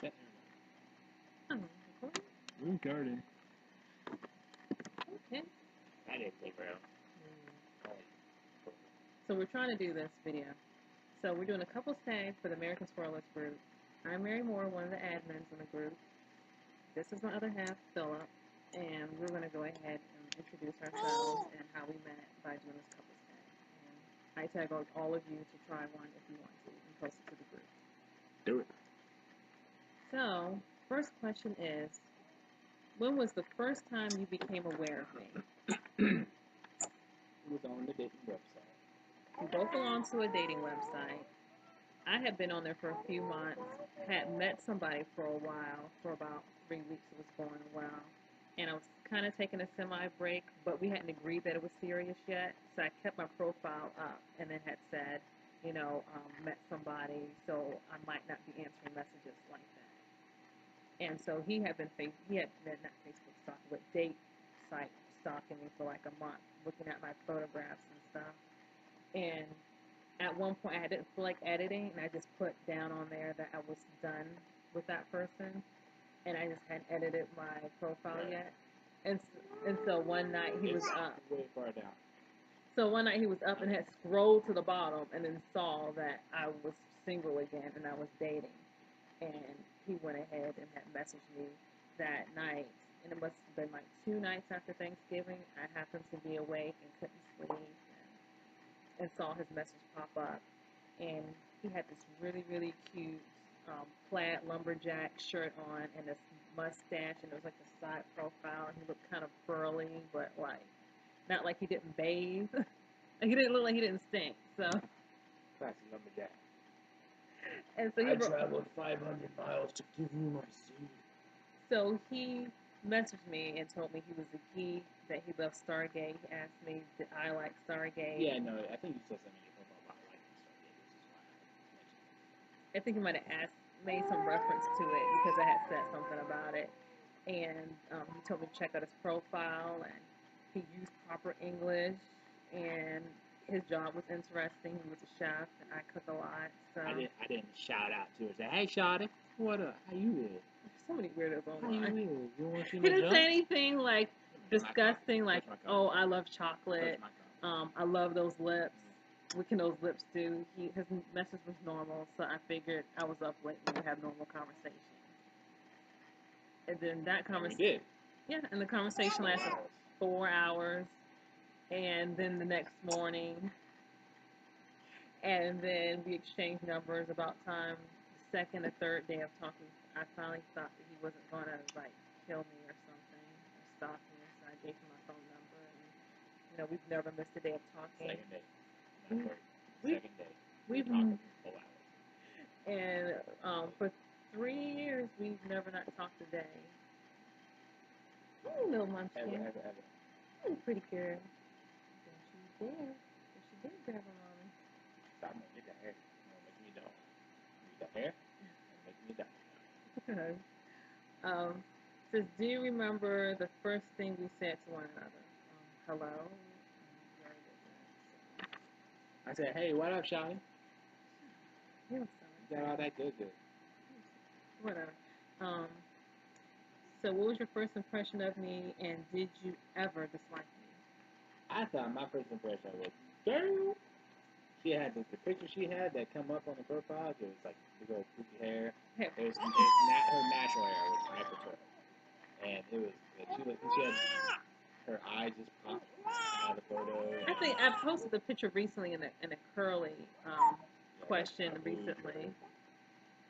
Yeah. Oh, recording? Recording. Okay. That didn't take forever. So we're trying to do this video. So we're doing a couples tag for the American Swirlers group. I'm Mary Moore, one of the admins in the group. This is my other half, Philip, and we're going to go ahead and introduce ourselves and how we met by doing this couples tag. And I tag all of you to try one if you want to and post it to the group. Do it. So, first question is, when was the first time you became aware of me? It was on the dating website. We both belong to a dating website. I had been on there for a few months, had met somebody for a while, for about 3 weeks. It was going well. And I was kind of taking a semi break, but we hadn't agreed that it was serious yet. So I kept my profile up and then had said, met somebody, so I might not be answering messages like that. And so he had been not Facebook stalking, but date site stalking me for like a month, looking at my photographs and stuff. And at one point, I didn't feel like editing, and I just put down on there that I was done with that person, and I just hadn't edited my profile yet. And so one night he was up. Way far down. So one night he was up and had scrolled to the bottom, and then saw that I was single again and I was dating, and he went ahead and had messaged me that night. And it must have been like 2 nights after Thanksgiving. I happened to be awake and couldn't sleep, and saw his message pop up. And he had this really, really cute plaid lumberjack shirt on and this mustache, and it was like a side profile. And he looked kind of burly, but like not like he didn't bathe. He didn't look like he didn't stink. So Classic lumberjack. and so I traveled 500 miles to give you my seed. So he messaged me and told me he was a geek, that he loved Stargate. He asked me, did I like Stargate? Yeah, no, I think you said something about liking Stargate, which is why I think he might have made some reference to it because I had said something about it. And he told me to check out his profile, and he used proper English, and his job was interesting. He was a chef, and I cook a lot. So I didn't shout out to her. Say, hey, Shawty, what up? How you is? So many weirdos online. How you is? You want to He didn't say anything like disgusting, like, oh, I love chocolate. I love those lips. What can those lips do? His message was normal, so I figured I was up late and we have normal conversation. And then that conversation, yeah, and the conversation lasted 4 hours, and then the next morning, and then we exchanged numbers about time. The second or third day of talking, I finally thought that he wasn't gonna like kill me or something or stalk me, so I gave him my phone number, and we've never missed a day of talking. Second day. Second day. We've talking for 4 hours. And for 3 years, we've never not talked a day. Hey, little munchkin. Ever. You're pretty girl. Don't you dare. Don't you dare grab her, mommy. Stop making the hair. Don't make me dumb. Read the hair. Don't make me dumb. Says, do you remember the first thing we said to one another? Hello? I said, hey, what up, Shawty? You got all that good. Whatever. So what was your first impression of me, and did you ever dislike me? I thought my first impression was, girl. She had the picture she had that come up on the profile. It was like big old poofy hair. It was her natural hair was hyper curly, and it was she had her eyes just popped out of the photo. I think I posted the picture recently in a curly question recently.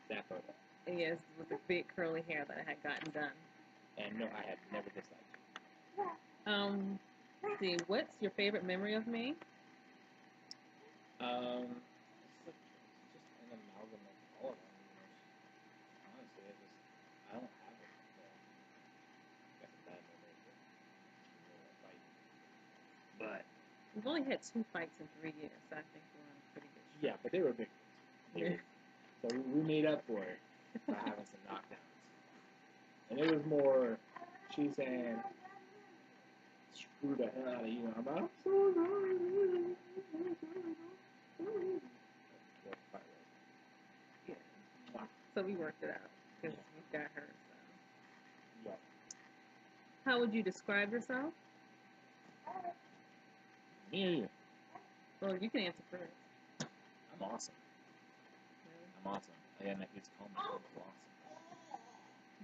That photo. Yes, with the big curly hair that I had gotten done. And no, I had never disliked you. Let's see, what's your favorite memory of me? It's just an amalgam of all of them. Honestly, I don't have it. That's a bad memory. But we've only had 2 fights in 3 years, so I think we're on a pretty good track. Yeah, but they were big ones. So we made up for it by having some knockdowns. And it was more she saying, screw the hell out of you. I'm like, I'm so sorry. Yeah. So we worked it out. because you've got her. So. Yeah. How would you describe yourself? Me or you? Well, you can answer first. I'm awesome. Really? I'm awesome. I got nephews call me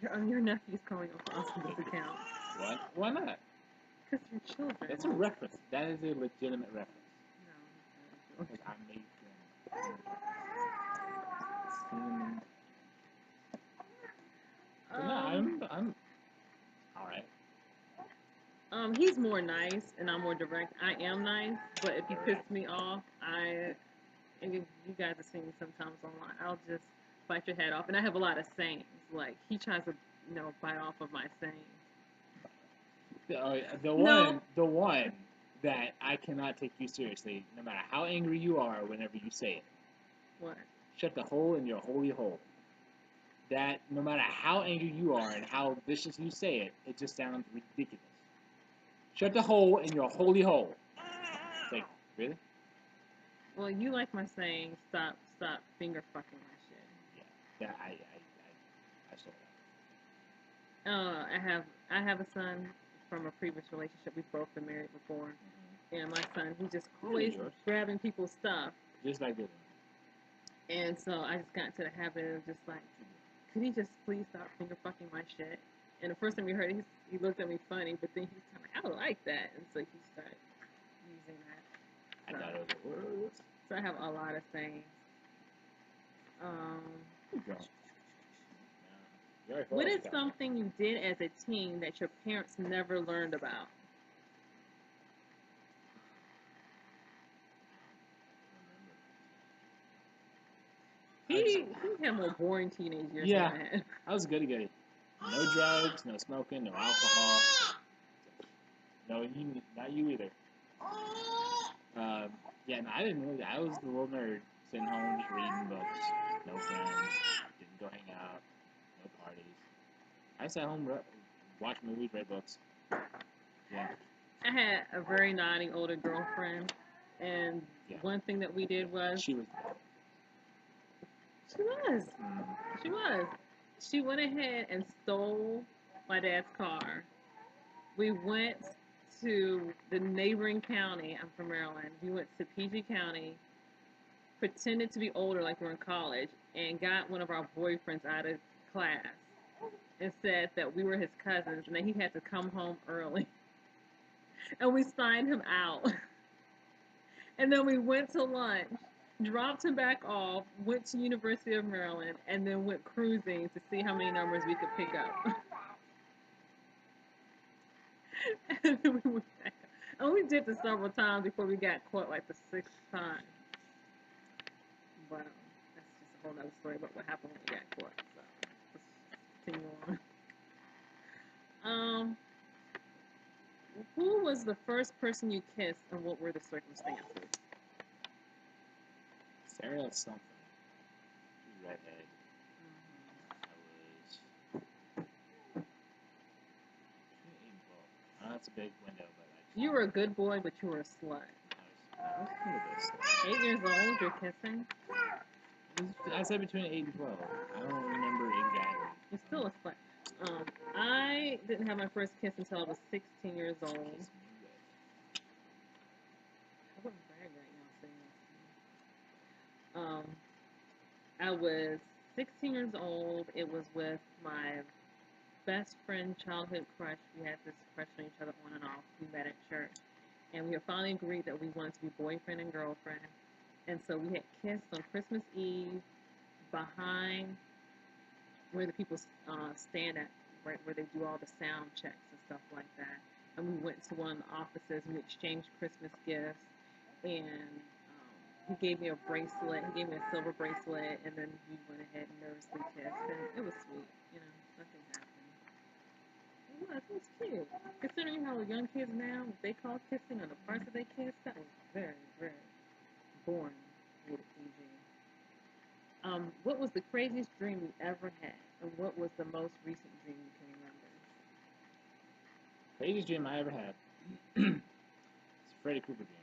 awesome. Your nephew's calling you awesome. Does it count? What? Why not? Because you're children. That's a reference. That is a legitimate reference. No. Because I made them. No, I'm all right. He's more nice and I'm more direct. I am nice, but if you piss me off, and you guys have seen me sometimes online, I'll just bite your head off. And I have a lot of sayings. Like he tries to, bite off of my sayings. The one that I cannot take you seriously, no matter how angry you are whenever you say it. What? Shut the hole in your holy hole. That no matter how angry you are and how vicious you say it, it just sounds ridiculous. Shut the hole in your holy hole. It's like, really? Well, you like my saying, stop finger fucking my shit. Yeah, I saw that. I have a son from a previous relationship. We've both been married before, and my son, he's just always grabbing people's stuff. Just like this. And so I just got into the habit of just like, could he just please stop finger fucking my shit? And the first time he heard it, he looked at me funny, but then he was kind of like, I don't like that, and so he started using that. So, I thought it was words. So I have a lot of sayings. What is something you did as a teen that your parents never learned about? He had more boring teenage years than I had. I was good. No drugs, no smoking, no alcohol. No, not you either. No, I didn't really. I was the little nerd sitting home just reading books. No friends. Didn't go hang out. No parties. I sat home, watched movies, read books. Yeah. I had a very naughty older girlfriend, and one thing that we did was she was. She was. She went ahead and stole my dad's car. We went to the neighboring county. I'm from Maryland. We went to PG County, pretended to be older like we were in college, and got one of our boyfriends out of class and said that we were his cousins and that he had to come home early. And we signed him out. And then we went to lunch, dropped him back off, went to University of Maryland, and then went cruising to see how many numbers we could pick up. And then we went back up. And we did this several times before we got caught like the sixth time. But that's just a whole other story about what happened when we got caught. So let's continue on. Who was the first person you kissed and what were the circumstances? Sarah something. Redhead. That's a big window, but you were a good boy, but you were a slut. I was kind of 8 years old, you're kissing? I said between 8 and 12. I don't remember exactly. You're still a slut. I didn't have my first kiss until I was 16 years old. I wouldn't brag right now saying this. I was 16 years old. It was with my best friend, childhood crush. We had this crush on each other on and off. We met at church. And we had finally agreed that we wanted to be boyfriend and girlfriend. And so we had kissed on Christmas Eve behind where the people stand at, right where they do all the sound checks and stuff like that. And we went to one of the offices and we exchanged Christmas gifts. And he gave me a bracelet. He gave me a silver bracelet. And then we went ahead and nervously kissed. And it was sweet. Nothing happened. It was cute. Considering how young kids now, what they call kissing or the parts that they kiss, that was very, very boring with PG. What was the craziest dream you ever had? And what was the most recent dream you can remember? Craziest dream I ever had. It's a Freddy Krueger dream.